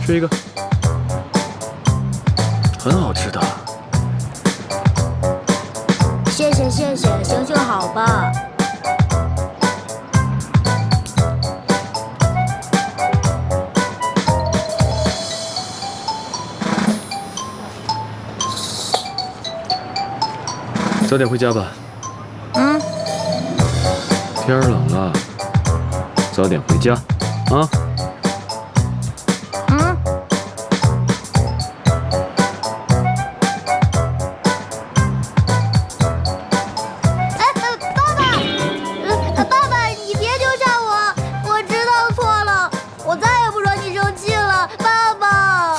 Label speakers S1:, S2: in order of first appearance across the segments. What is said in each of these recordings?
S1: 吃一个，很好吃的。
S2: 谢谢谢谢，行行好吧。
S1: 早点回家吧。
S2: 嗯。
S1: 天冷了，早点回家啊。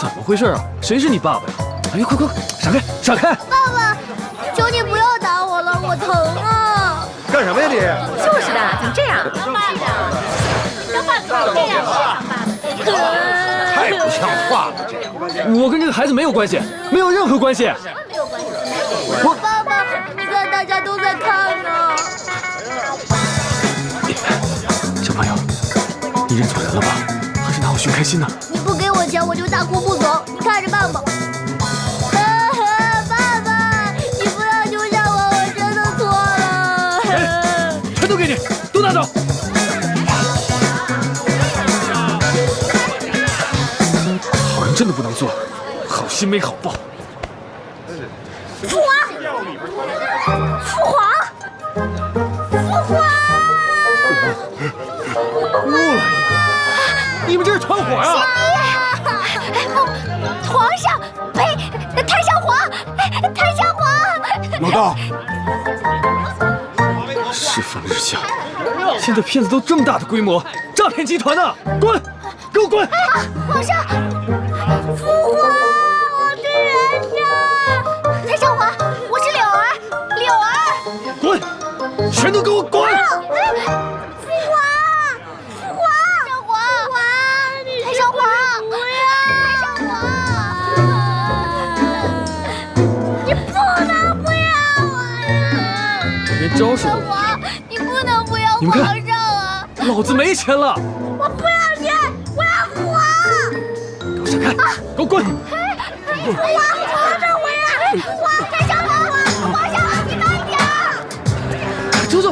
S1: 怎么回事啊？谁是你爸爸呀？哎呀，快，闪开，闪开！
S2: 爸爸，求你不要打我了，我疼啊！
S3: 干什么呀你？
S4: 就是的，怎么这样？当爸爸，当爸爸这样啊？
S3: 太不像话了！
S1: 我跟这个孩子没有关系，没有任何关系。
S2: 没有关系。爸爸，你看大家都在看呢。
S1: 小朋友，你认错人了吧？还是拿我寻开心呢？
S2: 你不给我钱，我就大哭不走。你看着办吧。爸爸，你不要丢下我，我真的错了。
S1: 全都给你，都拿走。好人真的不能做，好心没好报。
S2: 父皇，父皇，
S1: 又来一个！你们这是团伙呀！
S2: 皇上，呸！太上皇，太上皇！
S3: 老大，
S1: 世风日下，现在骗子都这么大的规模，诈骗集团呢！滚，给我滚！
S2: 皇上，父皇，我的人生！太上皇，我是柳儿，柳儿！
S1: 滚！全都给我滚！
S2: 父皇，父皇，太上皇，不要！太上皇，你不能不要我呀！
S1: 连招数都
S2: 太上皇，你不能不要皇上啊！
S1: 老子没钱了！
S2: 我不要钱，我要父皇！
S1: 给我闪开！给我滚！
S2: 皇上回来！皇太上皇，皇上你慢点！
S1: 走走！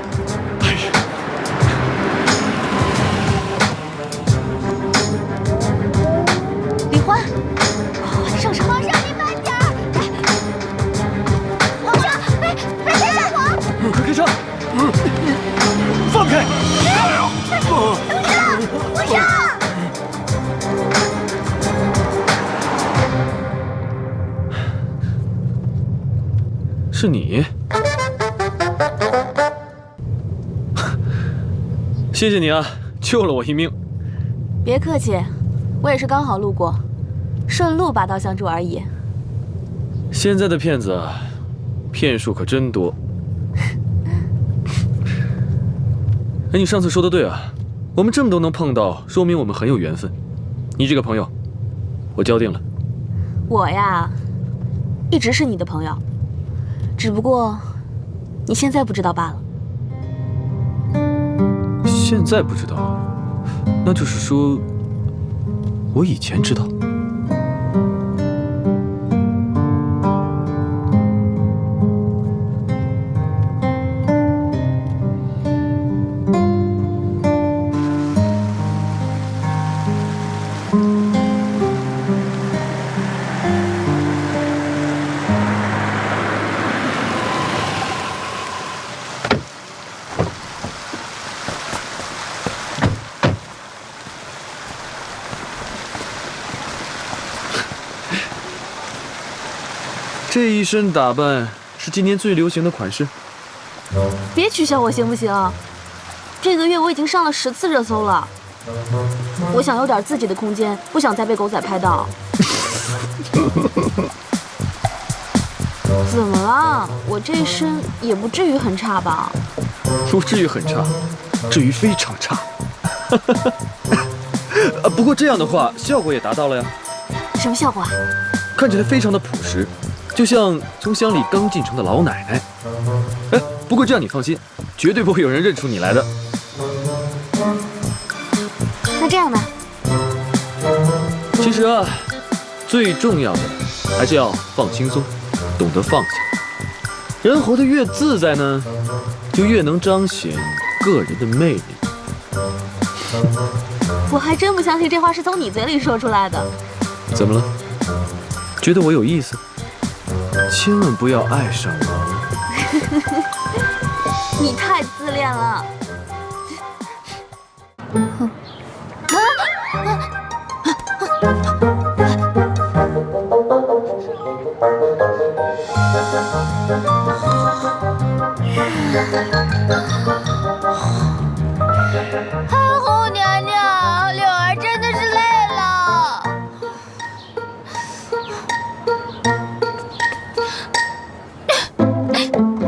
S2: 李欢，上车！皇上你慢点！皇上，太上皇！
S1: 快开车！放开！
S2: 皇上！
S1: 是你？谢谢你啊，救了我一命。
S4: 别客气，我也是刚好路过，顺路拔刀相助而已。
S1: 现在的骗子，骗术可真多。哎，你上次说的对啊，我们这么都能碰到，说明我们很有缘分。你这个朋友，我交定了。
S4: 我呀，一直是你的朋友，只不过你现在不知道罢了。
S1: 现在不知道，那就是说，我以前知道。这一身打扮是今年最流行的款式。
S4: 别取笑我行不行？这个月我已经上了10次热搜了。我想有点自己的空间，不想再被狗仔拍到。怎么了？我这身也不至于很差吧？
S1: 不至于很差，至于非常差。不过这样的话，效果也达到了呀。
S4: 什么效果啊？
S1: 看起来非常的朴实，就像从乡里刚进城的老奶奶。哎，不过这样你放心，绝对不会有人认出你来的。
S4: 那这样呢？
S1: 其实啊，最重要的还是要放轻松，懂得放下。人活得越自在呢，就越能彰显个人的魅力。
S4: 我还真不相信这话是从你嘴里说出来的。
S1: 怎么了？觉得我有意思？千万不要爱上我哦。
S4: 你太自恋了。
S2: 太后娘娘，柳儿真的是累了。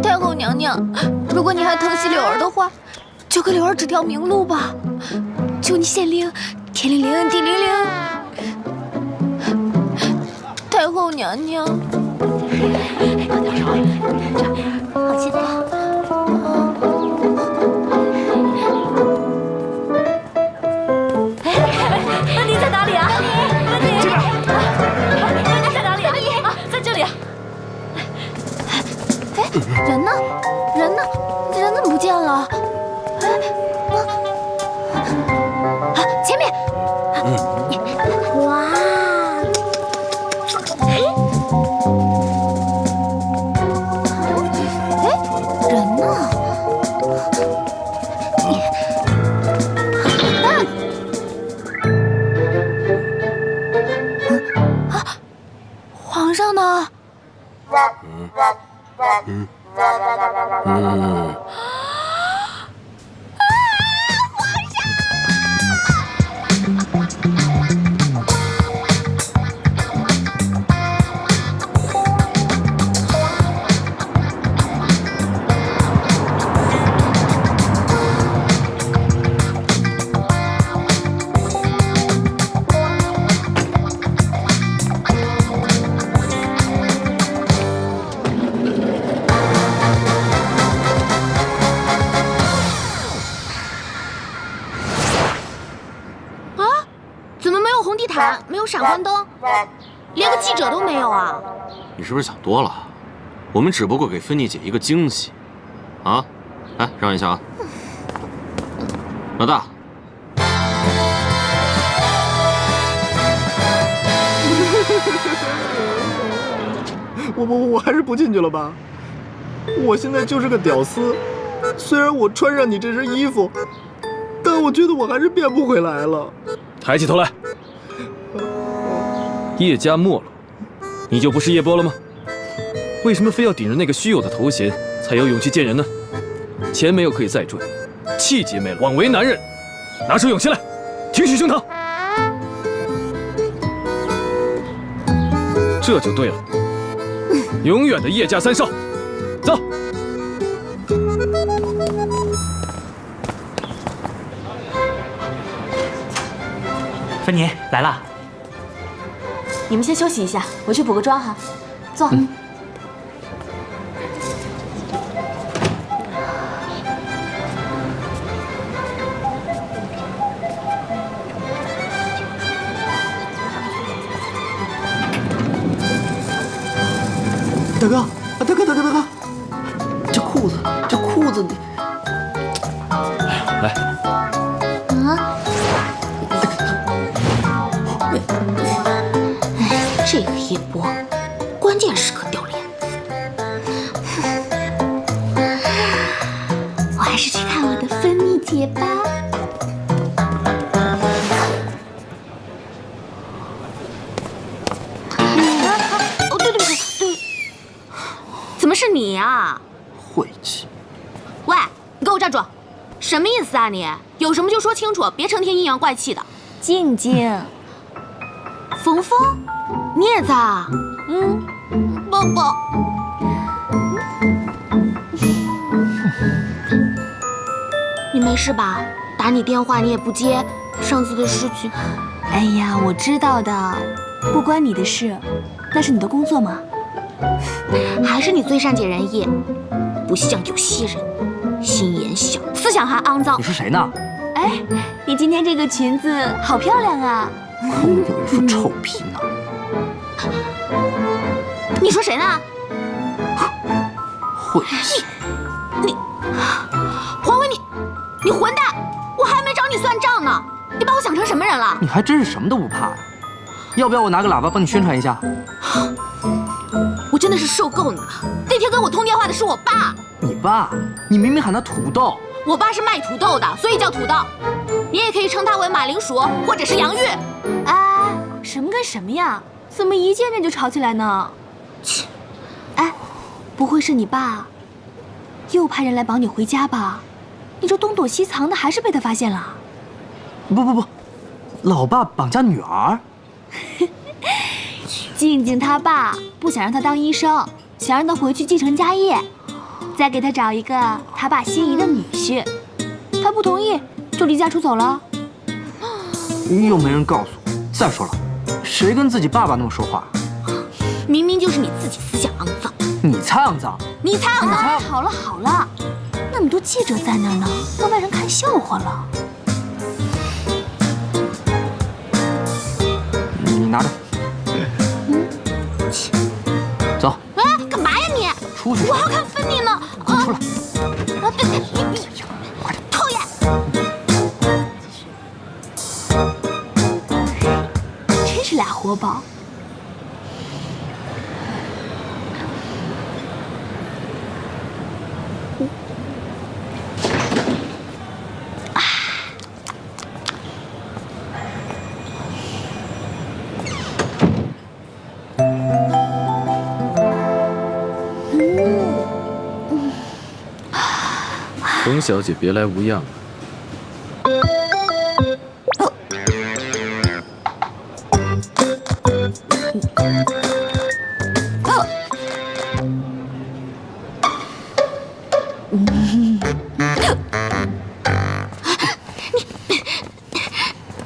S2: 太后娘娘，如果你还疼惜柳儿的话，就给柳儿指条明路吧。求你显灵，天灵灵，地灵灵。太后娘娘，好期待。
S4: 温迪在哪里啊？温迪，这边。温迪在哪里啊？啊，在这里啊。
S2: 哎，人呢？人呢？人怎么不见了？哎，啊，前面。哇！哎，人呢？皇上呢？
S4: 怎么没有红地毯，没有闪光灯，连个记者都没有啊？
S5: 你是不是想多了？我们只不过给芬妮姐一个惊喜，啊！来，让一下啊，老大。
S6: 我还是不进去了吧。我现在就是个屌丝，虽然我穿上你这身衣服，但我觉得我还是变不回来了。
S1: 抬起头来，叶家没落，你就不是叶波了吗？为什么非要顶着那个虚有的头衔才有勇气见人呢？钱没有可以再赚，气节没了枉为男人，拿出勇气来，挺起胸膛。这就对了，永远的叶家三少，走。
S7: 芬妮来了，
S4: 你们先休息一下，我去补个妆哈。坐。
S6: 大哥，大哥，这裤子你，
S1: 来，
S2: 这个叶波，关键时刻掉链子。我还是去看我的芬妮姐吧。哦，对，
S4: 怎么是你呀？
S6: 晦气！
S4: 喂，你给我站住！什么意思啊你？有什么就说清楚，别成天阴阳怪气的。
S2: 静静，
S4: 冯峰，你也在啊？宝宝，你没事吧？打你电话你也不接，上次的事情。
S2: 哎呀，我知道的，不关你的事，那是你的工作嘛。还是你最善解人意，不像有些人，心眼小，思想还肮脏
S7: 你。说谁呢？
S4: 哎，你今天这个裙子好漂亮啊！
S7: 后面有一副臭皮囊。
S2: 你说谁呢？
S7: 晦气！
S2: 黄伟，你混蛋！我还没找你算账呢，你把我想成什么人了？
S7: 你还真是什么都不怕呀？要不要我拿个喇叭帮你宣传一下？
S2: 我真的是受够你了！那天跟我通电话的是我爸，
S7: 你爸？你明明喊他土豆。
S2: 我爸是卖土豆的，所以叫土豆。你也可以称他为马铃薯或者是洋芋。
S4: 哎，什么跟什么呀？怎么一见面就吵起来呢？
S2: 切！
S4: 哎，不会是你爸又派人来绑你回家吧？你这东躲西藏的，还是被他发现了？
S7: 不，老爸绑架女儿。
S4: 静静他爸不想让他当医生，想让他回去继承家业，再给他找一个他爸心仪的女婿。他不同意，就离家出走了。
S7: 又没人告诉我。再说了，谁跟自己爸爸那么说话？
S2: 明明就是你自己思想肮脏，
S7: 你才肮脏！
S2: 你才肮脏！
S4: 哎，好了好了，那么多记者在那儿呢，让外人看笑话了。
S7: 你拿着。走。
S2: 哎，干嘛呀你？
S7: 出去！
S2: 我还要看芬妮呢。
S7: 滚出来！
S2: 啊，对，你讨厌！
S4: 真是俩活宝。
S1: 冯小姐别来无恙啊！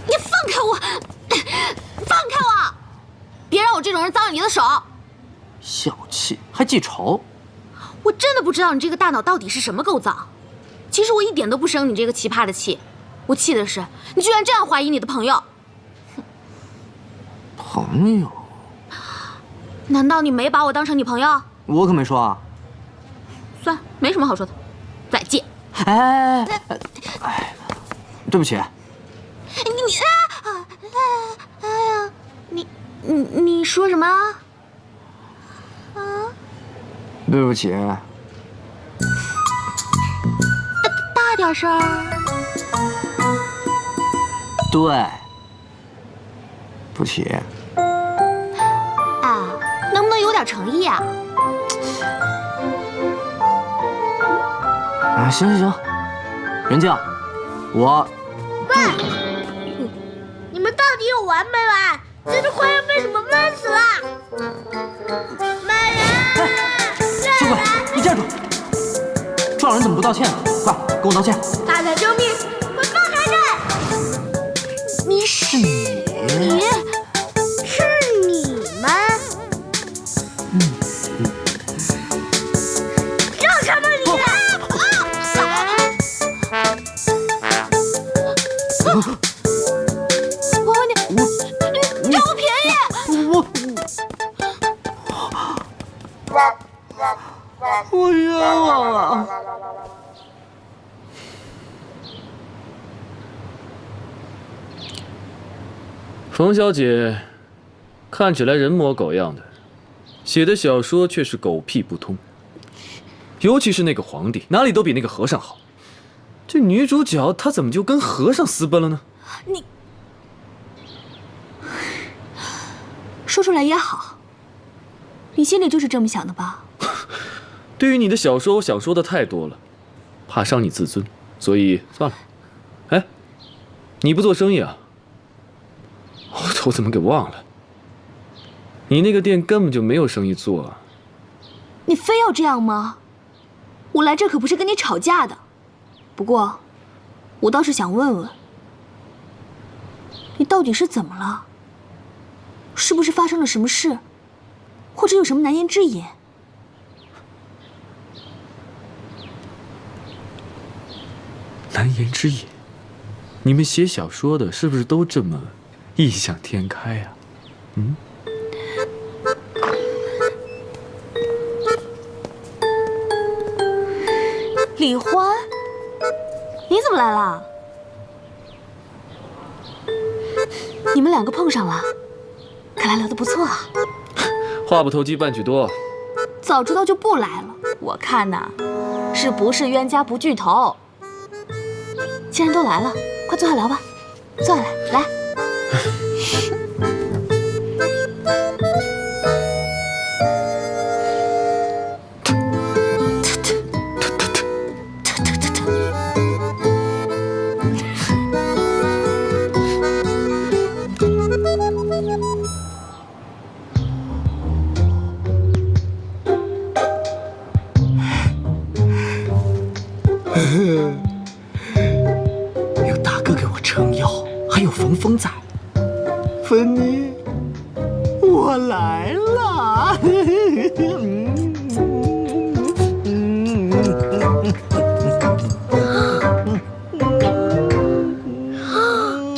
S2: 你放开我！放开我！别让我这种人脏了你的手！
S7: 小气还记仇？
S2: 我真的不知道你这个大脑到底是什么构造。其实我一点都不生你这个奇葩的气，我气的是你居然这样怀疑你的朋友。
S7: 朋友？
S2: 难道你没把我当成你朋友？
S7: 我可没说啊。
S2: 算，没什么好说的，再见。
S7: 哎，对不起。
S2: 你说什么？
S7: 对不起。
S2: 大点声。
S7: 对不起。
S2: 啊，能不能有点诚意啊？
S7: 啊，行，任静，我。
S2: 你们到底有完没完？真是快要被你们闷死了！买人！
S7: 小鬼，你站住！撞人怎么不道歉呢？快，跟我道歉！
S2: 大奶救命！快放开这！你是你们？让什么你？你占我便宜！
S7: 我冤枉啊！
S1: 冯小姐，看起来人模狗样的，写的小说却是狗屁不通。尤其是那个皇帝，哪里都比那个和尚好。这女主角她怎么就跟和尚私奔了呢？
S4: 你说出来也好，你心里就是这么想的吧？
S1: 对于你的小说，我想说的太多了，怕伤你自尊，所以算了。哎，你不做生意啊？我怎么给忘了？你那个店根本就没有生意做啊！
S4: 你非要这样吗？我来这可不是跟你吵架的。不过，我倒是想问问，你到底是怎么了？是不是发生了什么事？或者有什么难言之隐。
S1: 难言之隐，你们写小说的是不是都这么异想天开啊？嗯？
S4: 李欢，你怎么来了？你们两个碰上了，看来聊得不错啊。
S1: 话不投机半句多。
S4: 早知道就不来了。我看呐，是不是冤家不聚头？既然都来了，快坐下聊吧。坐下来，来。
S6: 有大哥给我撑腰，还有冯峰在。芬妮，我来了。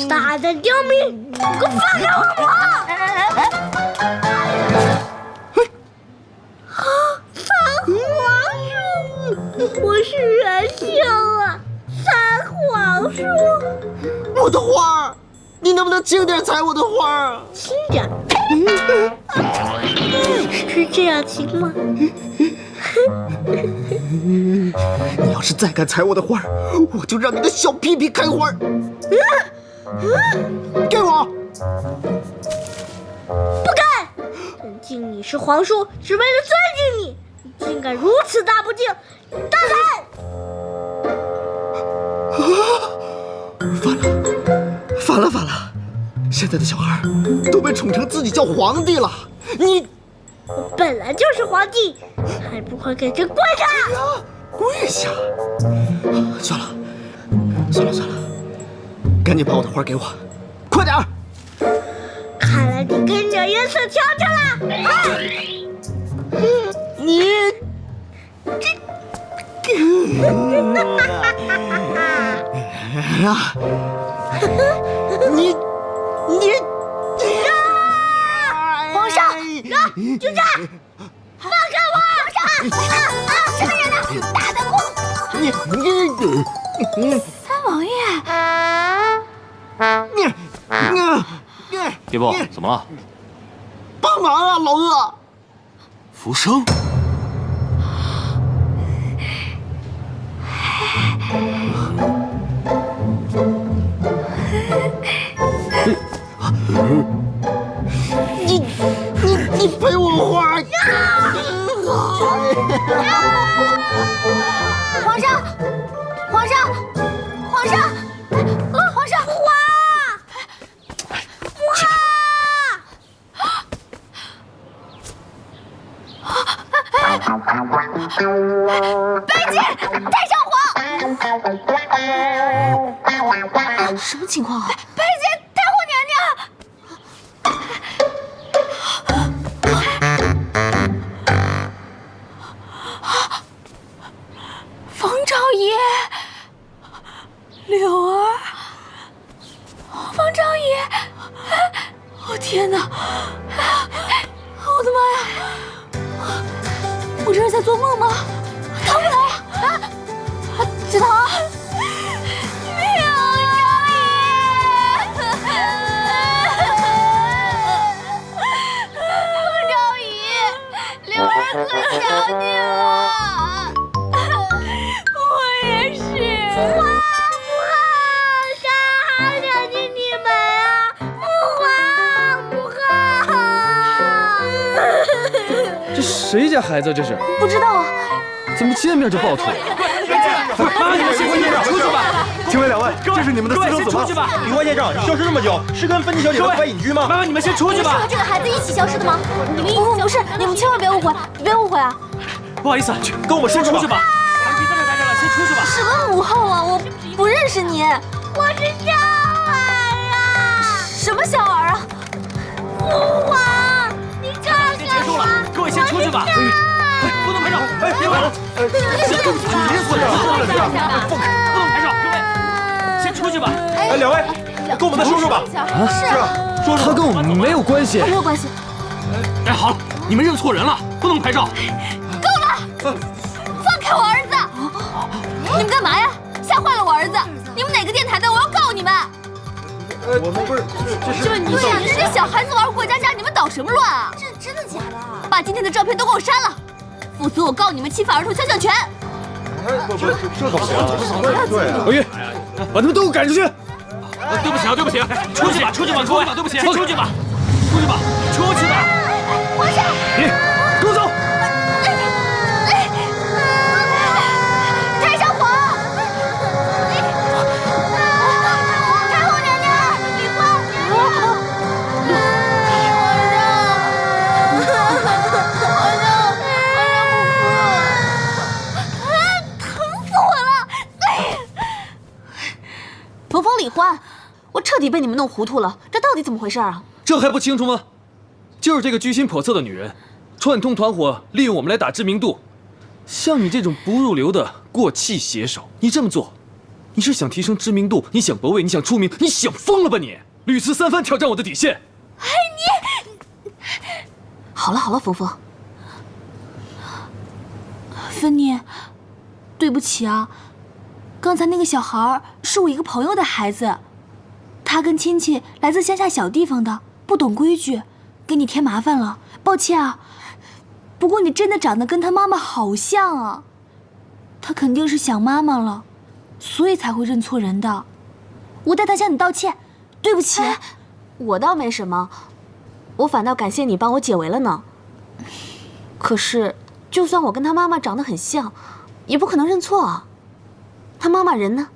S2: 大胆刁民，给我放开我！三黄树，我是元宵啊！三黄树，
S6: 我的花儿，你能不能轻点踩我的花儿啊？
S2: 轻点。是这样轻吗？
S6: 你要是再敢踩我的花儿，我就让你的小屁屁开花儿。给我！
S2: 不敢！认定你是皇叔，是为了尊敬你。你竟敢如此大不敬，大胆！
S6: 反了！现在的小孩都被宠成自己叫皇帝了。你
S2: 我本来就是皇帝，还不快给这跪下！
S6: 跪下！算了，赶紧把我的花给我，快点儿！
S2: 看来你跟着颜色瞧瞧了。
S6: 你啊！你
S2: 皇上，就这，放开我！什么人呢？大胆货！
S4: 三王爷，
S5: 叶波，怎么了？
S6: 帮忙啊，老鄂！
S5: 浮生。
S6: 你陪我花儿！
S2: 皇上，花！北京太上皇！
S4: 什么情况啊？
S2: 北京太后娘娘！
S4: 冯昭仪，柳儿，冯昭仪，哦天哪！我的妈呀！我这是在做梦吗？疼不疼啊？止疼！
S2: 柳儿可想你了，
S4: 我也是。
S2: 不好，啥还想进你们啊？不好！
S1: 这谁家孩子？这是？
S4: 不知道啊。
S1: 怎么见面就抱腿？
S3: 妈，你们先出去吧！请问两位，这是你们的私生子吗？
S8: 李官县长，你消失这么久，是跟芬妮小姐合法隐居吗？
S1: 妈妈，你们先出去吧。
S4: 和这个孩子一起消失的吗？不是，你们千万别误会，别误会啊！
S1: 不好意思，
S8: 跟我们先出去吧。
S1: 咱别在这待着了，先出去吧。
S4: 什么母后啊，我不认识你。
S2: 我是小儿啊！
S4: 什么小儿啊？
S2: 父皇，你告诉我，
S1: 吧！不能拍照！别拍了！先出去！你认错人了！放开！不能拍照！各位，先出去吧！
S8: 哎，两位，跟我们再说说吧。
S1: 是
S8: 啊，说说。
S1: 他跟我们没有关系。
S4: 没有关系。
S5: 哎，好了，你们认错人了，不能拍照。
S4: 够了！放开我儿子！你们干嘛呀？吓坏了我儿子！你们哪个电台的？我要告你们！
S8: 我们不是，这是
S4: 对呀，人家小孩子玩过家家，你们捣什么乱啊？
S2: 这真的假的？
S4: 把今天的照片都给我删了，否则我告你们侵犯儿童肖像权！
S8: 不，这怎么行？对啊。
S1: 老于，把他们都给我赶出去！
S5: 对不起啊，对不起，出去吧，出去吧，各位，对不起，出去吧，出去吧，出去吧。
S2: 皇上，
S1: 你跟我走。
S2: 太上皇，太后娘娘，李花，
S4: 疼死我了！冯冯李欢，我彻底被你们弄糊涂了，这到底怎么回事啊？
S1: 这还不清楚吗？就是这个居心叵测的女人，串通团伙，利用我们来打知名度。像你这种不入流的过气写手，你这么做，你是想提升知名度？你想博位？你想出名？你想疯了吧你？屡次三番挑战我的底线。
S4: 哎，你好了好了，冯冯，芬妮，对不起啊，刚才那个小孩是我一个朋友的孩子，他跟亲戚来自乡下小地方的，不懂规矩，给你添麻烦了，抱歉啊。不过你真的长得跟他妈妈好像啊，他肯定是想妈妈了，所以才会认错人的。我代他向你道歉，对不起。
S9: 我倒没什么，我反倒感谢你帮我解围了呢。可是，就算我跟他妈妈长得很像，也不可能认错啊。他妈妈人呢？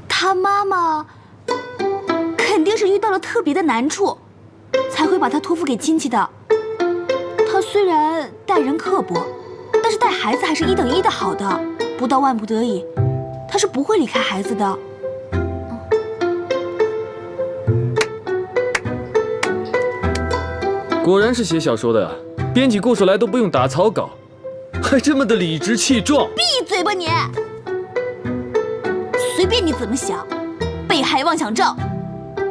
S4: 他妈妈肯定是遇到了特别的难处，才会把他托付给亲戚的。他虽然待人刻薄，但是带孩子还是1等1的好的。不到万不得已，他是不会离开孩子的。
S1: 果然是写小说的，编起故事来都不用打草稿，还这么的理直气壮。
S4: 闭嘴吧你！随便你怎么想，被害妄想症。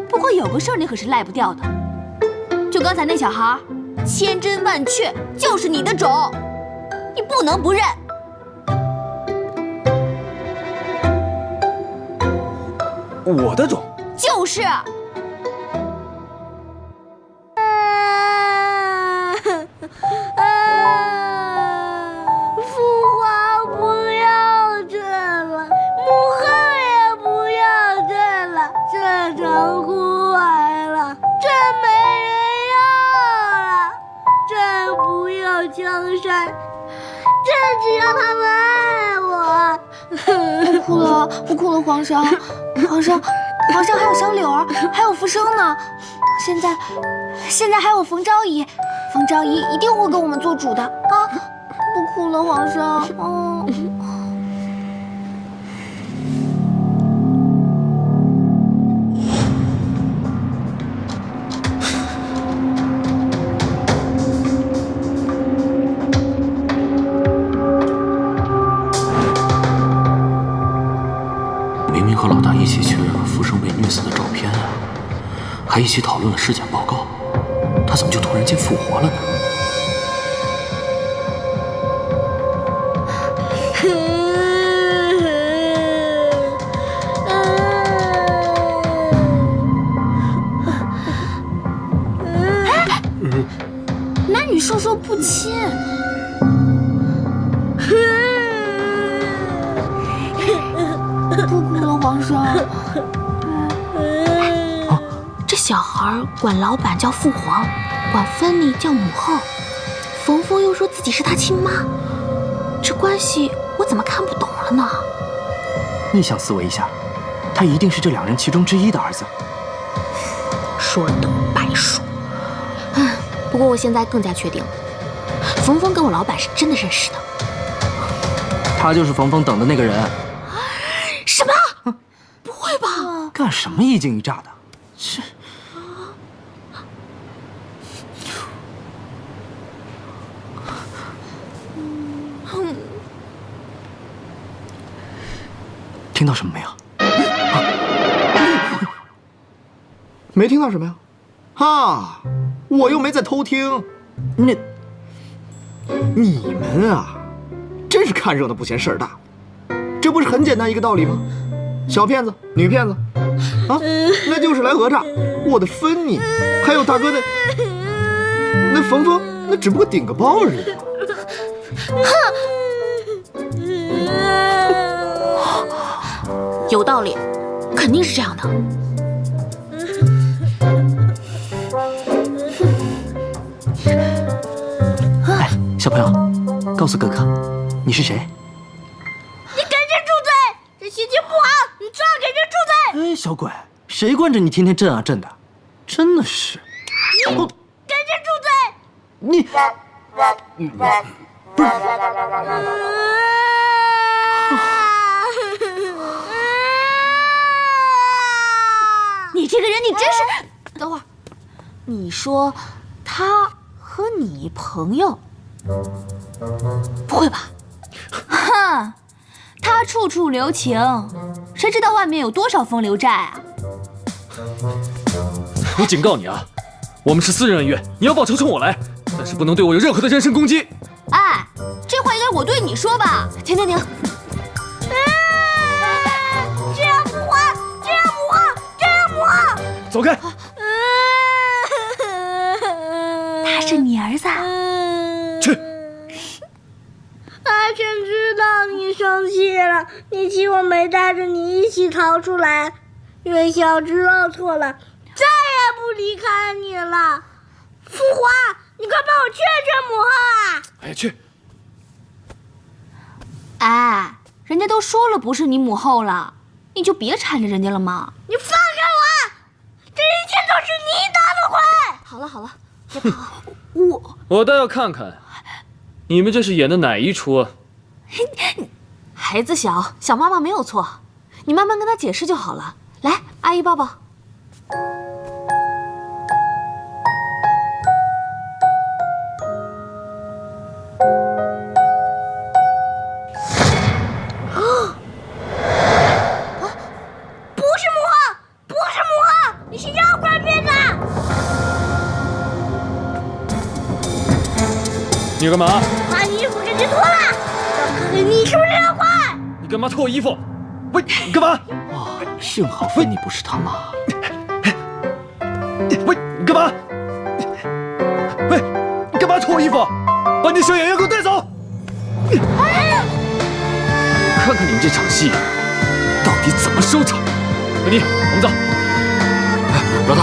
S4: 不过有个事儿你可是赖不掉的，就刚才那小孩，千真万确就是你的种，你不能不认。
S1: 我的种？
S4: 就是。
S2: 父皇不要这了，母后也不要这了，这城枯萎了，朕没人要了，朕不要江山，朕只要他们爱我。
S4: 不哭了，不哭了，皇上，皇上还有小柳儿，还有福生呢。现在还有冯昭仪，冯昭仪一定会跟我们做主的啊！不哭了，皇上。
S5: 明明和老大一起确认了福生被虐死的照片啊，还一起讨论了尸检报告，他怎么就突然间复活了呢？
S4: 男女授受不亲。不哭了，皇上。这小孩管老板叫父皇，管芬妮叫母后，冯峰又说自己是他亲妈，这关系我怎么看不懂了呢？
S7: 逆向思维一下，他一定是这2人其中之一的儿子。
S9: 说的白说。不过我现在更加确定了，冯峰跟我老板是真的认识的。
S7: 他就是冯峰等的那个人。
S4: 什么？不会吧？
S7: 干什么一惊一乍的？这……听到什么没有？
S6: 没听到什么呀？啊，我又没在偷听。你们啊，真是看热闹不嫌事儿大。这不是很简单一个道理吗？小骗子、女骗子，啊，那就是来讹诈我的芬妮，还有大哥那冯冯，那只不过顶个包而已。
S9: 有道理，肯定是这样的。
S7: 哎，小朋友，告诉哥哥，你是谁？
S2: 你赶紧住嘴！这心情不好，你最好赶紧住嘴！
S7: 哎，小鬼，谁惯着你天天震啊震的？真的是。
S2: 赶紧住嘴！
S7: 你，不是。
S9: 你这个人，你真是……等会儿，你说他和你朋友？不会吧？
S4: 哼，他处处留情，谁知道外面有多少风流债啊？
S1: 我警告你啊，我们是私人恩怨，你要报仇冲我来，但是不能对我有任何的人身攻击。
S4: 哎，这话应该我对你说吧？
S9: 停！
S2: 这样不好，这样不好，这样不好！
S1: 走开！
S4: 他是你儿子。
S1: 去！
S2: 阿晨知道你生气了，你气我没带着你一起逃出来。元宵知道错了，再也不离开你了。富华，你快帮我劝劝母后啊！
S1: 哎，去！
S4: 哎，人家都说了不是你母后了，你就别缠着人家了嘛。
S2: 你放开我！这一切都是你捣的鬼！
S9: 好了，别跑。
S1: 我倒要看看，你们这是演的哪一出啊？
S9: 孩子小，小妈妈没有错，你慢慢跟他解释就好了。来，阿姨抱抱。
S2: 不是母后，不是母后，你是妖怪变的！
S1: 你干嘛？
S2: 把你衣服给你脱了，让看看你是不是妖怪！
S1: 你干嘛脱我衣服？喂，你干嘛？
S7: 啊，幸好芬妮不是他妈。
S1: 喂，你干嘛？喂，你干嘛脱我衣服？把你小演员给我带走！看看你们这场戏到底怎么收场。芬妮，我们走。
S5: 哎，老大，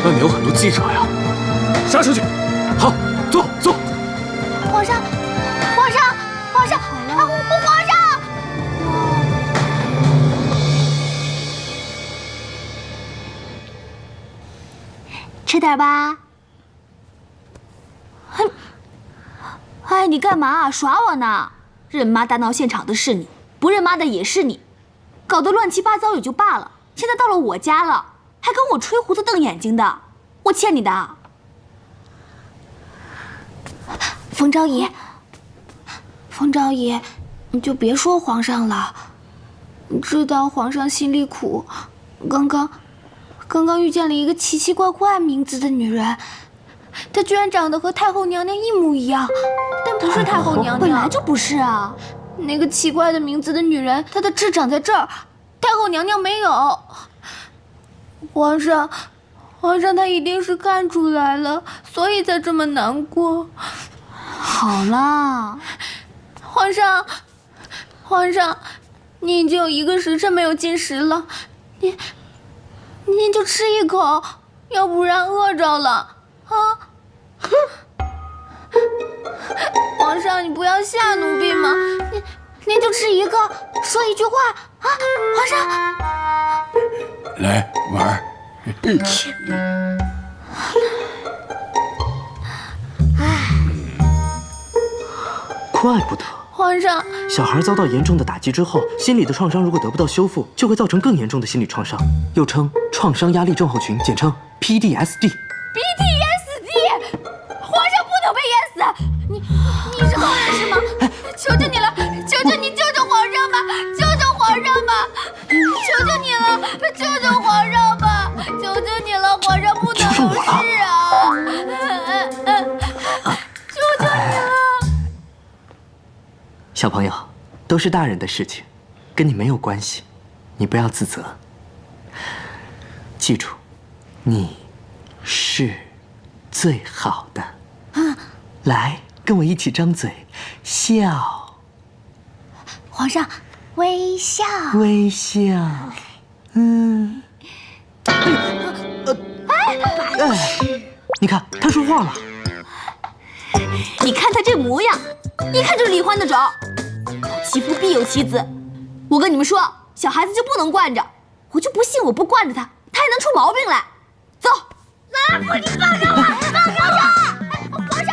S5: 外面有很多记者呀，
S1: 杀出去！
S5: 好，走。
S4: 皇上，皇上，吃点吧。哼，哎，你干嘛耍我呢？认妈大闹现场的是你，不认妈的也是你，搞得乱七八糟也就罢了，现在到了我家了，还跟我吹胡子瞪眼睛的，我欠你的。冯昭仪，你就别说皇上了，你知道皇上心里苦。刚刚遇见了一个奇奇怪怪名字的女人，她居然长得和太后娘娘一模一样，但不是太后娘娘，本来就不是啊。那个奇怪的名字的女人，她的痣长在这儿，太后娘娘没有。皇上他一定是看出来了，所以才这么难过。好了，皇上，你已经有1个时辰没有进食了，您就吃一口，要不然饿着了啊！皇上，你不要吓奴婢嘛，您就吃一个，说一句话啊！皇上，
S8: 来玩儿。
S7: 怪不得
S4: 皇上，
S7: 小孩遭到严重的打击之后，心理的创伤如果得不到修复，就会造成更严重的心理创伤，又称创伤压力症候群，简称 PTSD。
S4: 皇上不能被淹死！你是好人是吗？求求你了，求求你救救皇上吧！救救皇上吧！求求你了，救救皇上吧！求求你了，皇上不能有事啊！求求你了！
S7: 小朋友，都是大人的事情，跟你没有关系，你不要自责。记住，你是最好的。来，跟我一起张嘴，笑。
S4: 皇上，微笑。
S7: 微笑。你看他说话了。
S9: 你看他这模样，一看就是李欢的种。有其夫必有其子。我跟你们说，小孩子就不能惯着。我就不信我不惯着他，他还能出毛病来。走。
S2: 老夫，你放开我！放开我！
S9: 皇上，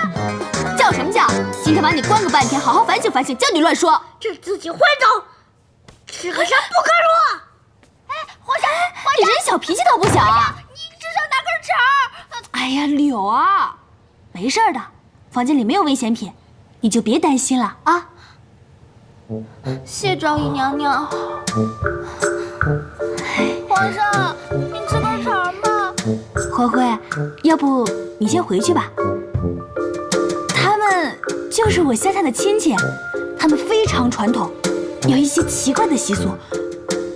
S9: 叫什么叫？今天把你关个半天，好好反省反省，叫你乱说。
S2: 这自己会走，吃个啥不可辱！
S9: 皇上，你人小脾气倒不小啊！
S2: 你至少拿根肠。
S9: 哎呀，柳啊，没事的，房间里没有危险品，你就别担心了啊。
S4: 谢昭仪娘娘。皇上，你吃根肠吧。
S9: 灰灰，要不你先回去吧。他们就是我乡下的亲戚，他们非常传统，有一些奇怪的习俗。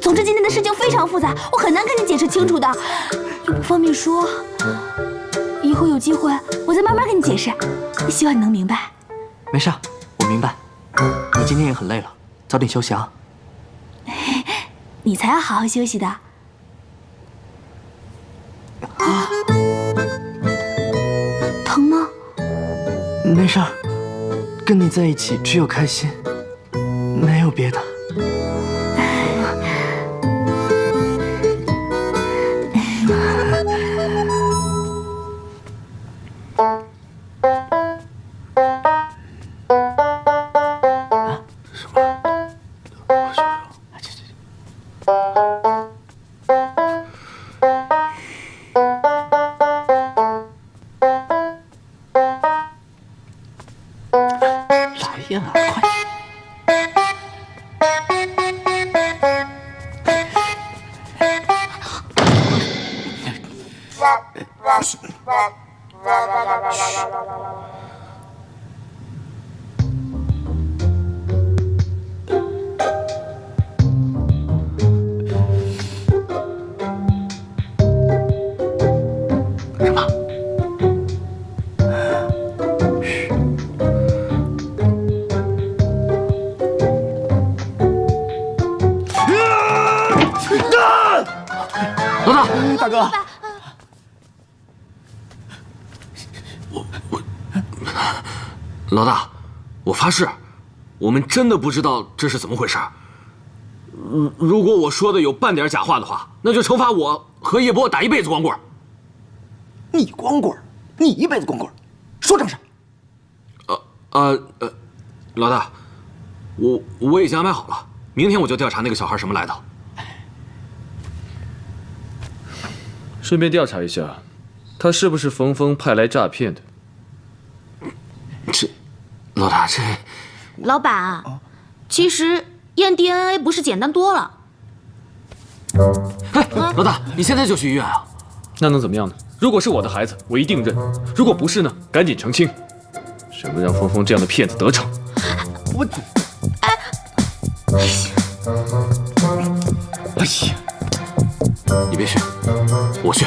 S9: 总之，今天的事情非常复杂，我很难跟你解释清楚的，又不方便说。以后有机会，我再慢慢跟你解释。希望你能明白。
S7: 没事，我明白。你今天也很累了，早点休息啊。
S9: 你才要好好休息的。疼吗？
S7: 没事儿，跟你在一起只有开心，没有别的。
S5: 老大，
S3: 大哥，
S5: 老大，我发誓，我们真的不知道这是怎么回事。如果我说的有半点假话的话，那就惩罚我和叶波打一辈子光棍。
S6: 你光棍，你一辈子光棍，说正事。
S5: 老大，我已经安排好了，明天我就调查那个小孩什么来头。
S1: 顺便调查一下，他是不是冯峰派来诈骗的？
S5: 老大，这
S9: 老板，其实验 DNA 不是简单多了。
S5: 哎，老大，你现在就去医院啊？
S1: 那能怎么样呢？如果是我的孩子，我一定认；如果不是呢，赶紧澄清，省得让峰峰这样的骗子得逞。
S5: 哎呀，你别去，我去。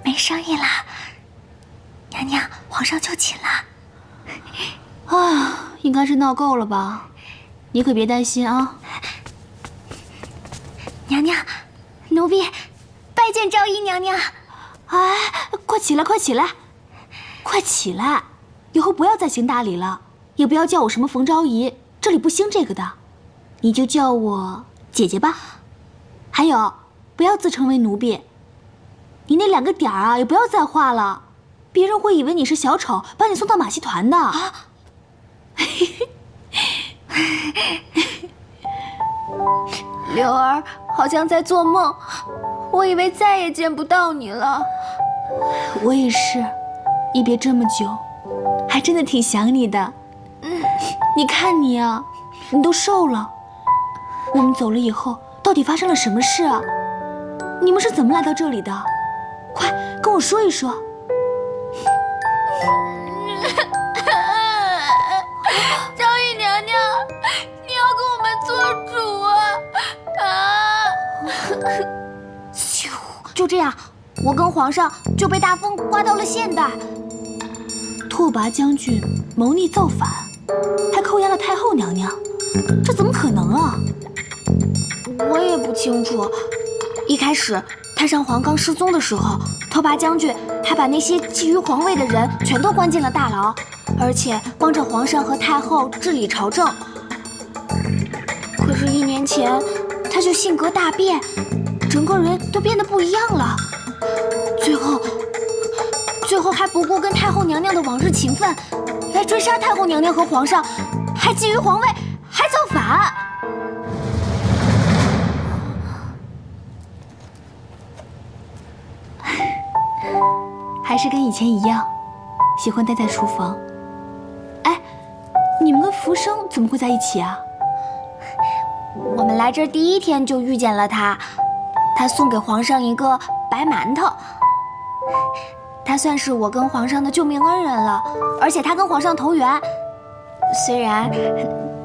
S4: 没声音了，娘娘，皇上就寝了。
S9: 啊，应该是闹够了吧？你可别担心啊。
S4: 娘娘，奴婢拜见昭仪娘娘。
S9: 哎，快起来，快起来，快起来！以后不要再行大礼了，也不要叫我什么冯昭仪，这里不兴这个的，你就叫我姐姐吧。
S4: 还有，不要自称为奴婢。你那2个点儿啊，也不要再画了，别人会以为你是小丑，把你送到马戏团的。啊柳儿好像在做梦，我以为再也见不到你了。我也是，一别这么久，还真的挺想你的。你看你啊，你都瘦了。我们走了以后，到底发生了什么事啊？你们是怎么来到这里的？快跟我说一说。
S2: 张姨娘娘，你要给我们做主啊！
S4: 咻，就这样，我跟皇上就被大风刮到了现代。拓跋将军谋逆造反，还扣押了太后娘娘，这怎么可能啊？我也不清楚。一开始太上皇刚失踪的时候，拓跋将军还把那些觊觎皇位的人全都关进了大牢，而且帮着皇上和太后治理朝政。可是1年前，他就性格大变，整个人都变得不一样了。最后还不顾跟太后娘娘的往日情分，来追杀太后娘娘和皇上，还觊觎皇位，还造反。还是跟以前一样，喜欢待在厨房。哎，你们跟福生怎么会在一起啊？我们来这儿第1天就遇见了他，他送给皇上一个白馒头。他算是我跟皇上的救命恩人了，而且他跟皇上投缘。虽然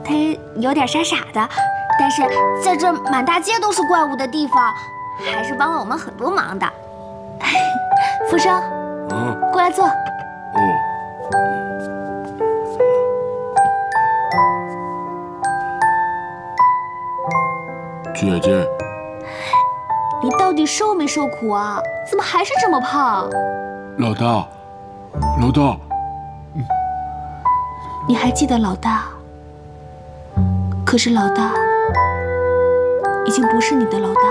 S4: 他有点傻傻的，但是在这满大街都是怪物的地方，还是帮了我们很多忙的。福生，过来坐。
S5: 姐姐，
S4: 你到底受没受苦啊？怎么还是这么胖？
S5: 老大，
S4: 你还记得老大？可是老大已经不是你的老大了。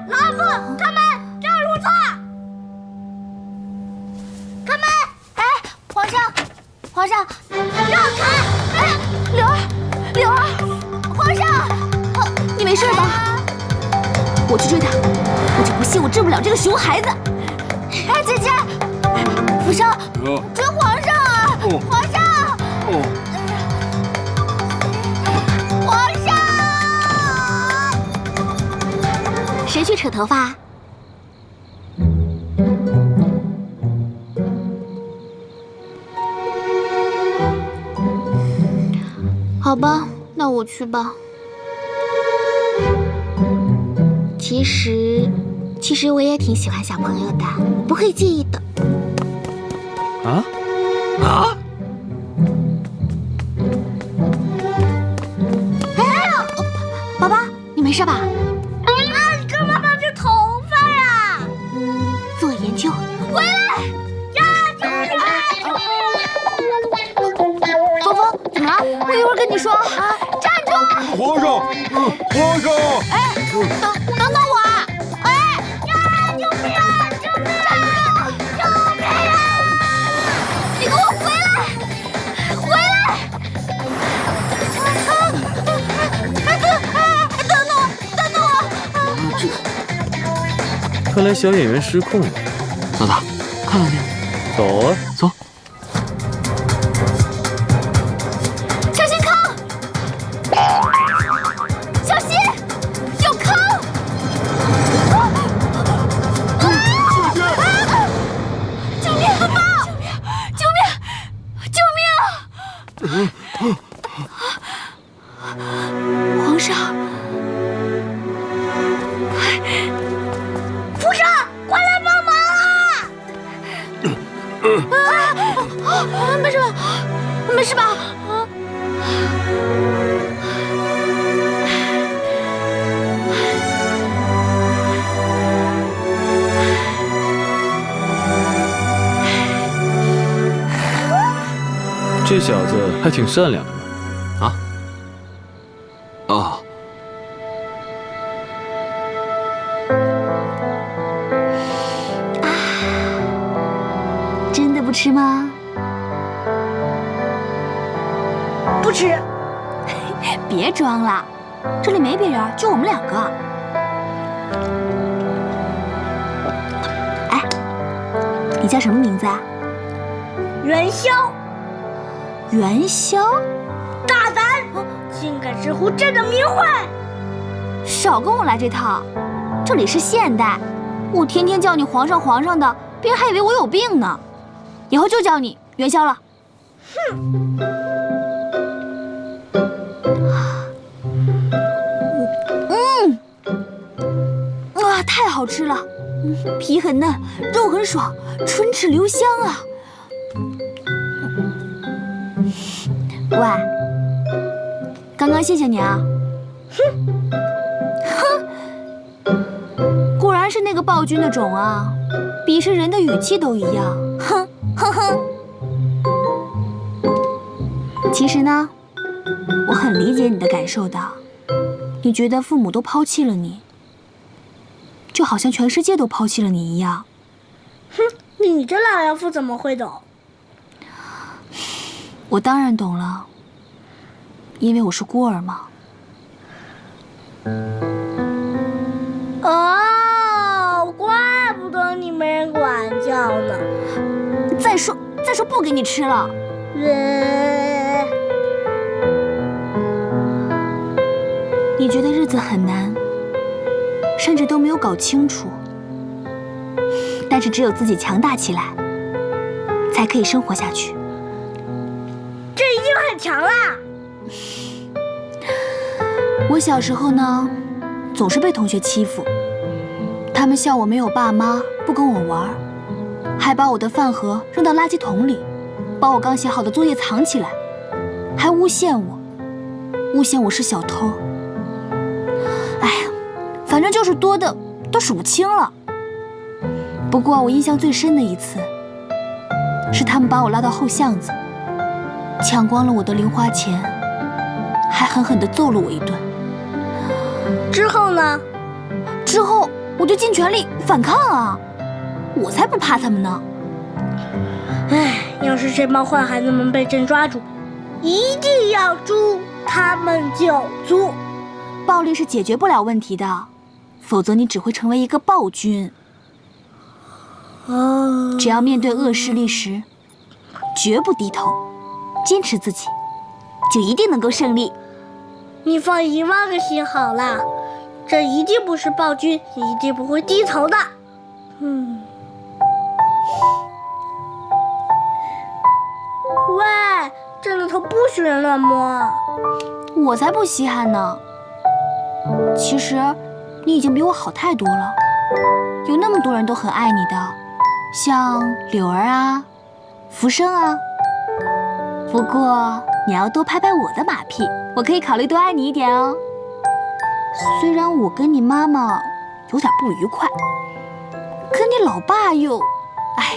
S2: 老夫，开门，这儿入座。开门！
S4: 哎，皇上，
S2: 让开！
S4: 哎，柳儿，皇上，你没事吧？我去追他，我就不信我治不了这个熊孩子。哎，姐姐，福生，追皇上啊！皇上！皇上！谁去扯头发？好吧，那我去吧。其实我也挺喜欢小朋友的，不会介意的。哎呦，宝宝，你没事吧？
S2: 你干嘛绑着头发呀？
S4: 做研究。
S2: 回来！
S4: 峰峰，怎么了？我一会儿跟你说啊。站住！
S8: 皇上，
S4: 哎，等等我！哎，
S2: 救命啊！救命啊！救命啊！
S4: 你给我回来！回来！等等我！
S1: 看来小演员失控了。
S5: 老大，看看去。
S1: 走啊，
S5: 走。
S4: 小心坑！小心，有坑！救命！救命！皇上，
S2: 福生，快来帮忙啊！
S4: 没事吧？没事吧？
S1: 这小子还挺善良的嘛。啊？
S5: 哦。
S4: 真的不吃吗？
S2: 不吃。
S4: 别装了，这里没别人，就我们2个。哎，你叫什么名字啊？
S2: 元宵。
S4: 元宵？
S2: 大胆，竟敢直呼朕的名讳！
S4: 少跟我来这套，这里是现代，我天天叫你皇上皇上的，别人还以为我有病呢。以后就叫你元宵了。哼。哇，太好吃了，皮很嫩，肉很爽，唇齿留香啊。喂，刚刚谢谢你啊。哼，果然是那个暴君的种啊，鄙视人的语气都一样。哼哼哼。其实呢，我很理解你的感受的。你觉得父母都抛弃了你，就好像全世界都抛弃了你一样。
S2: 哼，你这老妖妇怎么会懂？
S4: 我当然懂了，因为我是孤儿嘛。
S2: 哦，怪不得你没人管教呢。
S4: 再说不给你吃了。你觉得日子很难，甚至都没有搞清楚。但是只有自己强大起来，才可以生活下去。
S2: 这已经很强啦。
S4: 我小时候呢，总是被同学欺负，他们笑我没有爸妈，不跟我玩，还把我的饭盒扔到垃圾桶里，把我刚写好的作业藏起来，还诬陷我是小偷。哎呀，反正就是多的都数不清了。不过我印象最深的一次，是他们把我拉到后巷子，抢光了我的零花钱，还狠狠地揍了我一顿。
S2: 之后呢？
S4: 之后我就尽全力反抗啊！我才不怕他们呢。
S2: 唉，要是这帮坏孩子们被朕抓住，一定要诛他们9族。
S4: 暴力是解决不了问题的，否则你只会成为一个暴君。只要面对恶势力时，绝不低头，坚持自己，就一定能够胜利。
S2: 你放10000个心好了，这一定不是暴君，一定不会低头的。喂，朕的头不许人乱摸。
S4: 我才不稀罕呢。其实，你已经比我好太多了，有那么多人都很爱你的，像柳儿啊、浮生啊。不过你要多拍拍我的马屁，我可以考虑多爱你一点哦。虽然我跟你妈妈有点不愉快，可你老爸又……哎，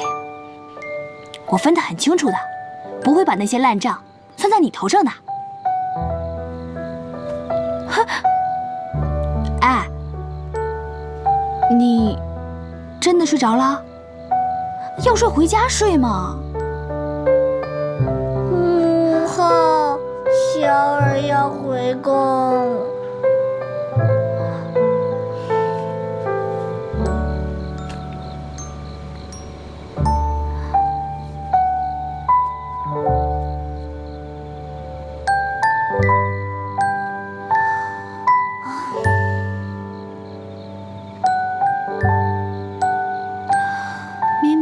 S4: 我分得很清楚的，不会把那些烂账算在你头上的。哼。哎，你真的睡着了？要睡回家睡嘛。
S2: 母后，小儿要回宫。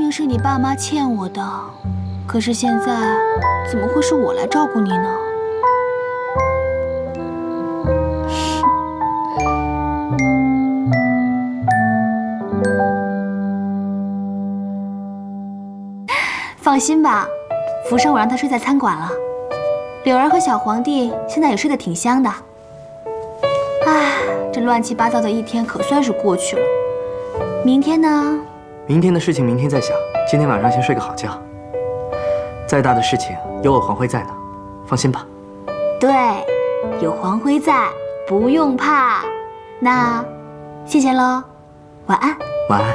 S4: 是你爸妈欠我的，可是现在怎么会是我来照顾你呢？放心吧，浮生我让他睡在餐馆了，柳儿和小皇帝现在也睡得挺香的。唉，这乱七八糟的一天可算是过去了。明天呢？
S7: 明天的事情明天再想，今天晚上先睡个好觉。再大的事情有我黄辉在呢，放心吧。
S9: 对，有黄辉在，不用怕。那，谢谢喽，晚安。
S7: 晚安，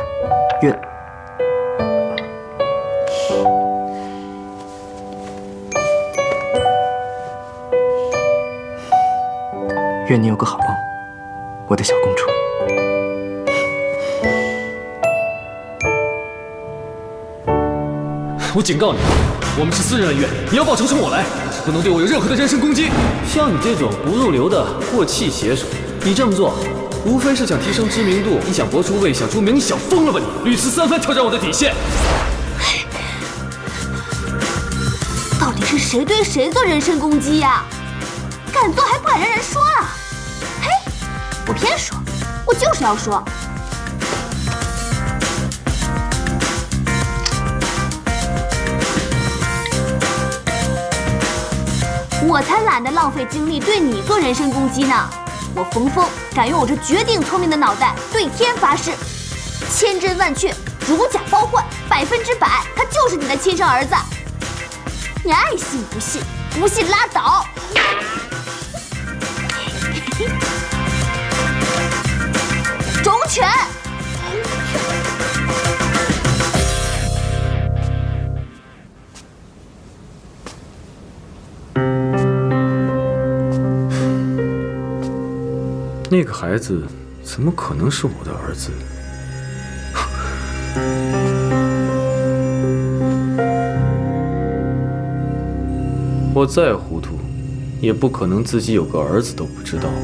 S7: 愿你有个好梦，我的小公主。
S1: 我警告你，我们是私人恩怨，你要报仇从我来，不能对我有任何的人身攻击。像你这种不入流的过气写手，你这么做，无非是想提升知名度，你想博出位，想出名，你想疯了吧你？屡次三番挑战我的底线。
S9: 到底是谁对谁做人身攻击呀？敢做还不敢让人说啊？嘿，我偏说，我就是要说。我才懒得浪费精力对你做人身攻击呢！我冯峰敢用我这绝顶聪明的脑袋对天发誓，千真万确，如假包换，100%，他就是你的亲生儿子。你爱信不信，不信拉倒。种犬。
S1: 那个孩子怎么可能是我的儿子？我再糊涂，也不可能自己有个儿子都不知道吧？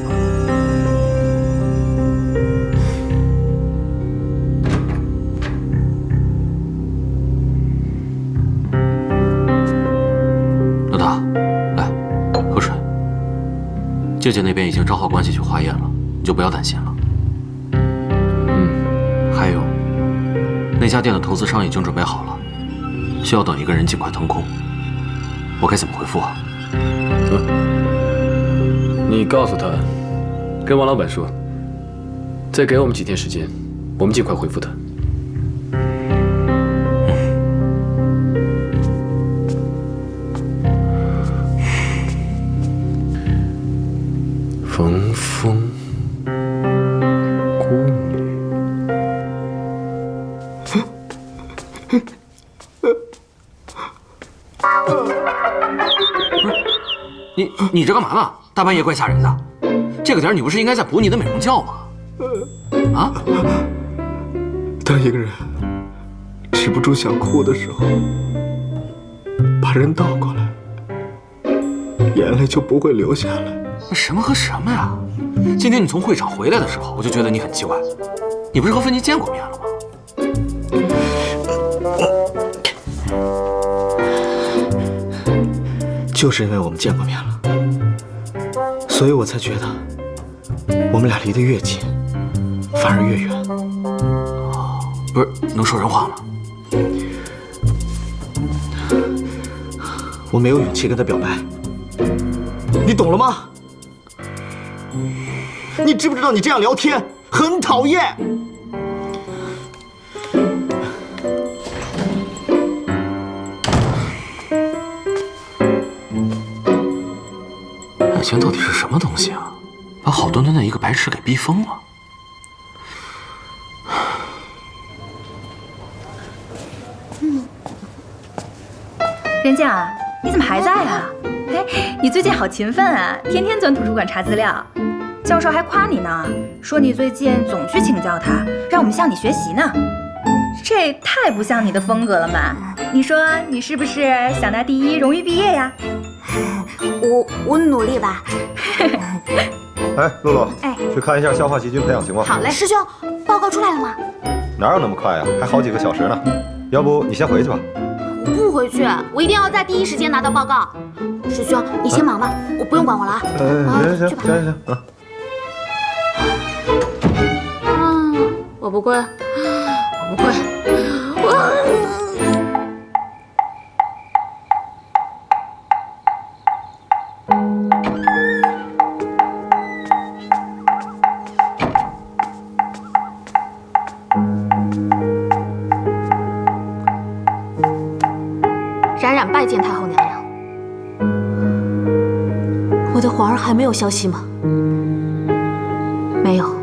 S5: 老大，来，喝水。姐姐那边已经找好关系去化验了，你就不要担心了。还有，那家店的投资商已经准备好了，需要等一个人尽快腾空。我该怎么回复啊？
S1: 你告诉他，跟王老板说，再给我们几天时间，我们尽快回复他。冯峰姑
S5: 女，你这干嘛呢？大半夜怪吓人的。这个点你不是应该在补你的美容觉吗？啊？
S6: 当一个人止不住想哭的时候，把人倒过来，眼泪就不会流下来。
S5: 什么和什么呀？今天你从会场回来的时候，我就觉得你很奇怪。你不是和芬妮见过面了吗？
S6: 就是因为我们见过面了，所以我才觉得我们俩离得越近，反而越远。
S5: 不是，能说人话吗？
S6: 我没有勇气跟他表白，你懂了吗？你知不知道你这样聊天很讨厌？
S5: 爱情到底是什么东西啊？把好端端的一个白痴给逼疯了。
S10: 任静啊，你怎么还在啊？哎，你最近好勤奋啊，天天钻图书馆查资料。教授还夸你呢，说你最近总去请教他，让我们向你学习呢。这太不像你的风格了嘛！你说你是不是想拿第1荣誉毕业呀？
S9: 我努力吧。
S8: 哎，露露，
S10: 哎，
S8: 去看一下消化细菌培养情况。
S10: 好嘞。
S9: 师兄，报告出来了吗？
S8: 哪有那么快呀？还好几个小时呢。要不你先回去吧。
S9: 我不回去，我一定要在第一时间拿到报告。师兄，你先忙吧，我不用管我了啊。
S8: 行，
S9: 我不跪，我不跪，冉冉敢拜见太后娘娘。我的皇儿还没有消息吗？没有，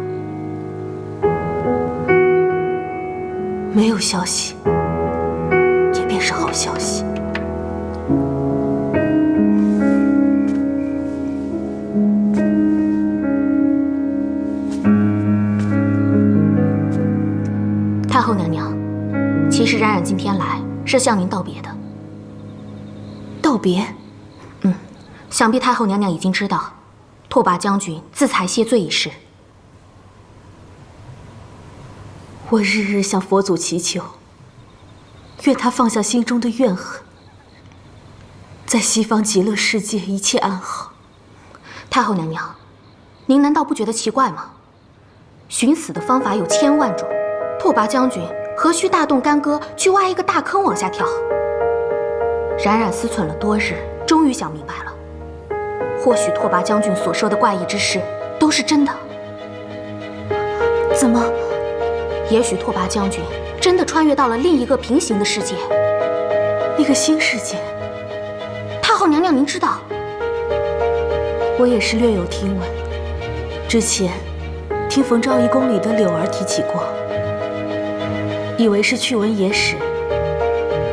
S9: 没有消息，也便是好消息。太后娘娘，其实冉冉今天来是向您道别的。道别？想必太后娘娘已经知道，拓跋将军自裁谢罪一事。我日日向佛祖祈求，愿他放下心中的怨恨，在西方极乐世界一切安好。太后娘娘，您难道不觉得奇怪吗？寻死的方法有千万种，拓跋将军何须大动干戈去挖一个大坑往下跳？冉冉思忖了多日，终于想明白了。或许拓跋将军所说的怪异之事都是真的。怎么？也许拓跋将军真的穿越到了另一个平行的世界，那个新世界。太后娘娘，您知道？我也是略有听闻，之前听冯昭仪宫里的柳儿提起过，以为是趣闻野史，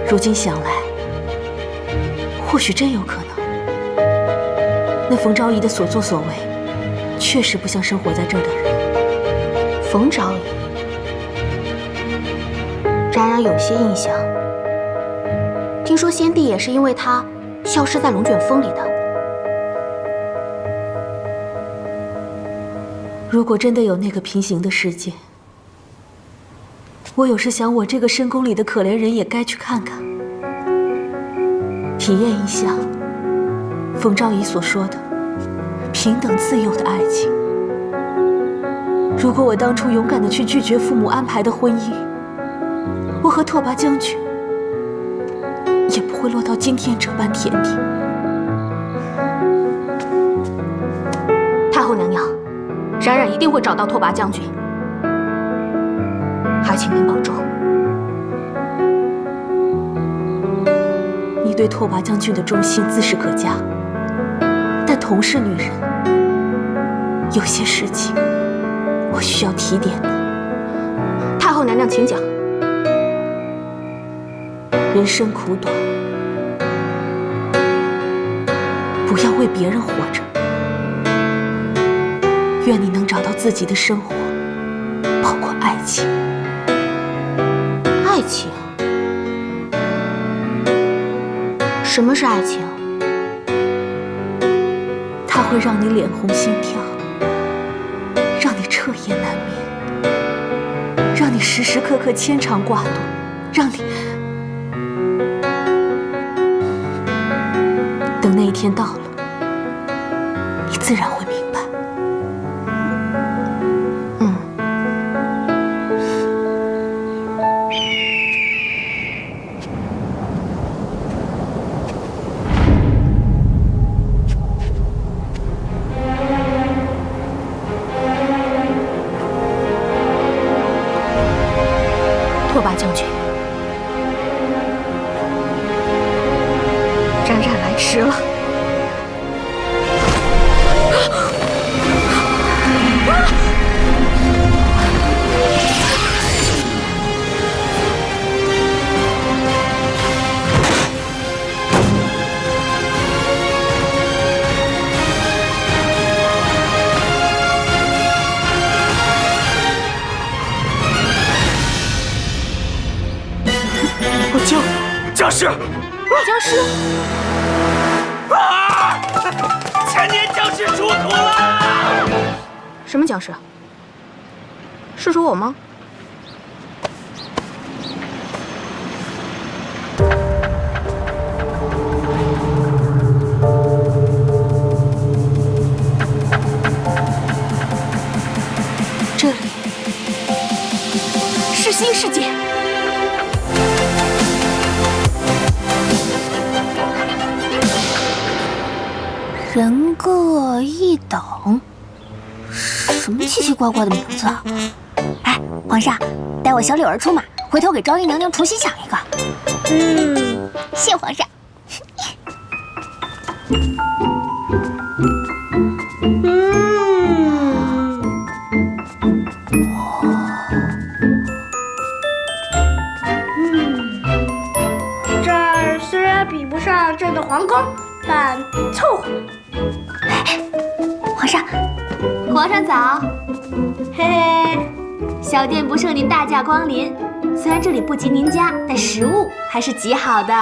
S9: 如今想来，或许真有可能。那冯昭仪的所作所为，确实不像生活在这儿的人。冯昭仪，冉冉有些印象。听说先帝也是因为她消失在龙卷风里的。如果真的有那个平行的世界，我有时想，我这个深宫里的可怜人也该去看看，体验一下冯昭仪所说的平等自由的爱情。如果我当初勇敢地去拒绝父母安排的婚姻，我和拓跋将军也不会落到今天这般田地。太后娘娘，冉冉一定会找到拓跋将军，还请您保重。你对拓跋将军的忠心自是可嘉，但同是女人，有些事情我需要提点你。太后娘娘，请讲。人生苦短，不要为别人活着。愿你能找到自己的生活，包括爱情。爱情？什么是爱情？它会让你脸红心跳，让你彻夜难眠，让你时时刻刻牵肠挂肚，让你……等那一天到了，你自然会明白。拓跋将军，冉冉来迟了。
S3: 僵尸！
S9: 僵尸！
S3: 啊！千年僵尸出土了！
S9: 什么僵尸？是说我吗？这里是新世界。人各一等，什么奇奇怪怪的名字啊！
S2: 哎，皇上，带我小柳儿出马，回头给昭仪娘娘重新想一个。谢皇上。这儿虽然比不上朕的皇宫，但凑合。
S9: 皇上早。
S2: 嘿嘿，
S9: 小店不胜您大驾光临，虽然这里不及您家，但食物还是极好的。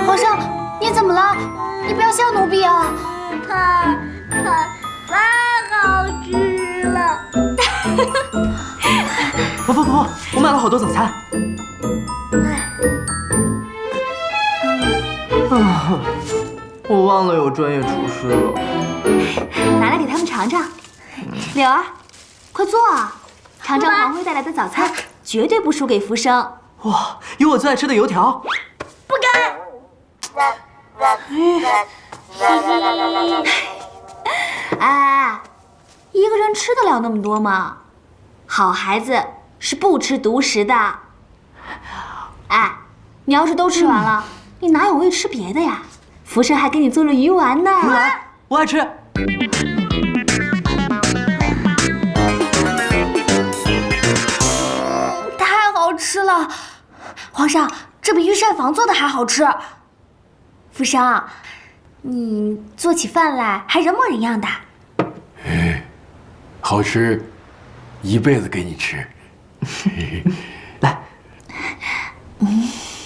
S4: 皇上，你怎么了？你不要笑奴婢啊！
S2: 太好吃了！
S7: 不，我买了好多早餐。
S6: 我忘了有专业厨师了。
S9: 拿来给他们尝尝。柳儿，快坐啊！尝尝黄辉带来的早餐，绝对不输给福生。
S7: 哇，有我最爱吃的油条。
S2: 不敢。
S9: 哎，一个人吃得了那么多吗？好孩子是不吃独食的。哎，你要是都吃完了，你哪有胃吃别的呀？福生还给你做了鱼丸呢。
S7: 鱼丸，我爱吃。
S4: 太好吃了！皇上，这比御膳房做的还好吃。
S9: 福生，你做起饭来还人模人样的。
S8: 好吃，一辈子给你吃。
S7: 来，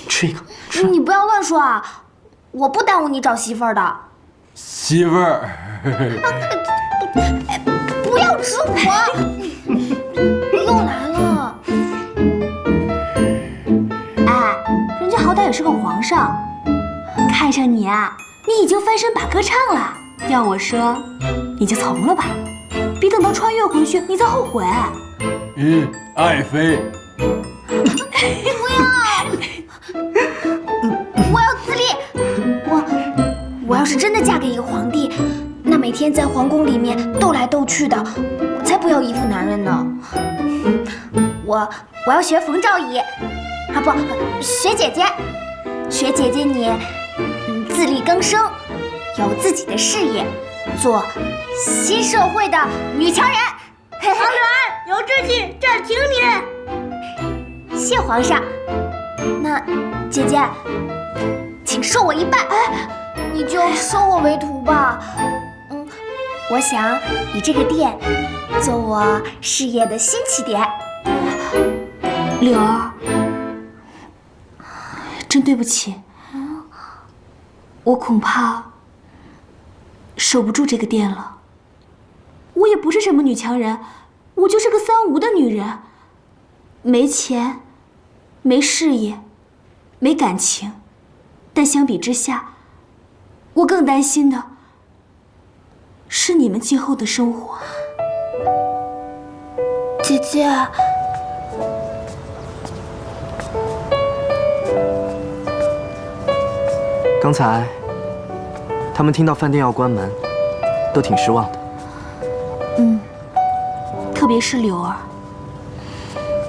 S7: 吃一个。
S4: 你不要乱说啊！我不耽误你找媳妇儿的。
S8: 媳妇儿，
S4: 不要指我！又来了。
S9: 哎，人家好歹也是个皇上，看上你啊，你已经翻身把歌唱了。要我说，你就从了吧，别等到穿越回去你再后悔。
S8: 爱妃。
S4: 不要！我要自立。我要是真的嫁给一个皇帝，那每天在皇宫里面斗来斗去的，我才不要依附男人呢。我要学冯昭仪，啊不，学姐姐。学姐姐你，自力更生，有自己的事业，做新社会的女强人。
S2: 皇上有志气，朕挺你。
S4: 谢皇上。那姐姐，请收我一半。哎，你就收我为徒吧。我想以这个店做我事业的新起点。
S9: 柳儿，真对不起，我恐怕守不住这个店了。我也不是什么女强人，我就是个三无的女人，没钱，没事业，没感情。但相比之下，我更担心的是你们今后的生活。
S4: 姐姐，
S7: 刚才他们听到饭店要关门，都挺失望的。
S9: 特别是柳儿，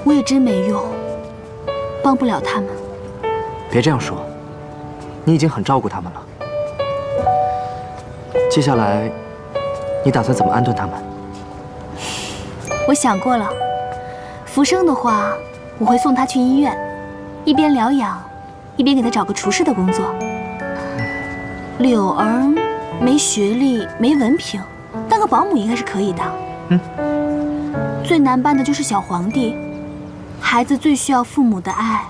S9: 我也真没用，帮不了他们。
S7: 别这样说，你已经很照顾他们了。接下来，你打算怎么安顿他们？
S9: 我想过了，福生的话，我会送他去医院，一边疗养，一边给他找个厨师的工作。柳儿没学历，没文凭，当个保姆应该是可以的。最难办的就是小皇帝，孩子最需要父母的爱，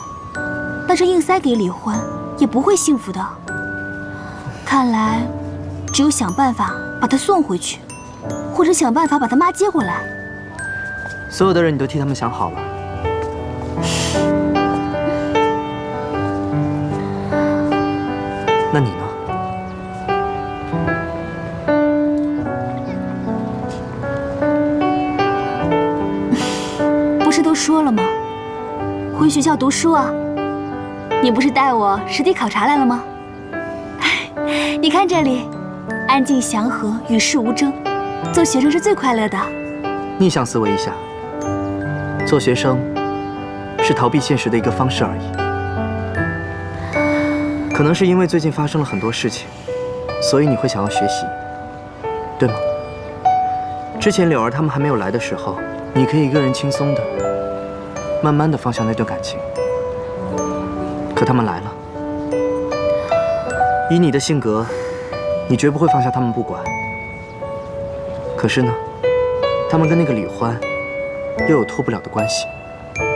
S9: 但是硬塞给李欢也不会幸福的。看来，只有想办法把他送回去，或者想办法把他妈接过来。
S7: 所有的人你都替他们想好了。那你呢？
S9: 不是都说了吗？回学校读书啊！你不是带我实地考察来了吗？你看这里，安静祥和，与世无争，做学生是最快乐的。
S7: 逆向思维一下，做学生是逃避现实的一个方式而已。可能是因为最近发生了很多事情，所以你会想要学习，对吗？之前柳儿他们还没有来的时候，你可以一个人轻松的、慢慢的放下那段感情。可他们来了，以你的性格，你绝不会放下他们不管。可是呢，他们跟那个李欢又有脱不了的关系，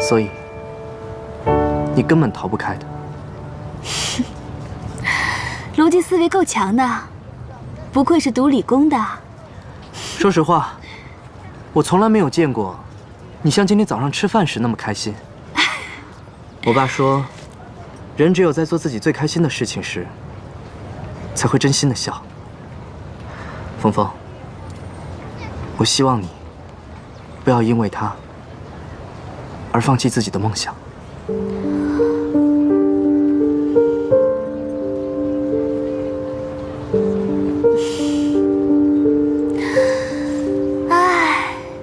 S7: 所以你根本逃不开的。
S9: 逻辑思维够强的，不愧是读理工的。
S7: 说实话，我从来没有见过你像今天早上吃饭时那么开心。我爸说，人只有在做自己最开心的事情时，才会真心的笑。峰峰，我希望你不要因为他而放弃自己的梦想。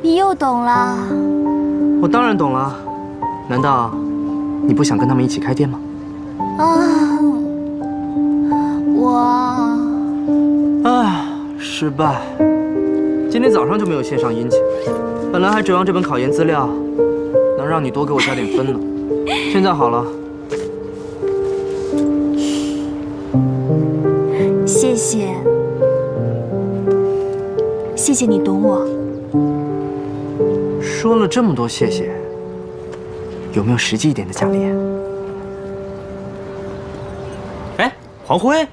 S9: 你又懂了。
S7: 我当然懂了，难道你不想跟他们一起开店吗？失败。今天早上就没有献上殷勤，本来还指望这本考研资料能让你多给我加点分呢。现在好了，
S9: 谢谢，谢谢你懂我。
S7: 说了这么多谢谢，有没有实际一点的奖励？
S11: 哎，黄辉，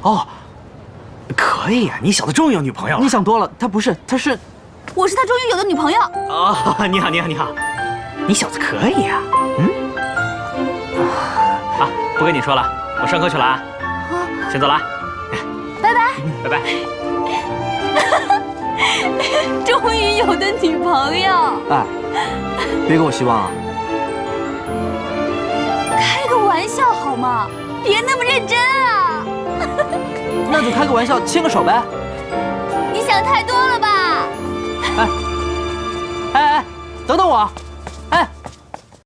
S11: 哦，可以呀，你小子终于有女朋友了。
S7: 你想多了，他不是，他是，
S9: 我是他终于有的女朋友。
S11: 哦，你好，你好，你好，你小子可以呀。好，不跟你说了，我上课去了啊，先走了，
S9: 拜拜，
S11: 拜拜。
S9: 终于有的女朋友。
S7: 哎，别给我希望啊！
S9: 开个玩笑好吗？别那么认真啊！
S7: 那就开个玩笑，牵个手呗。
S9: 你想太多了吧？
S7: 哎，等等我。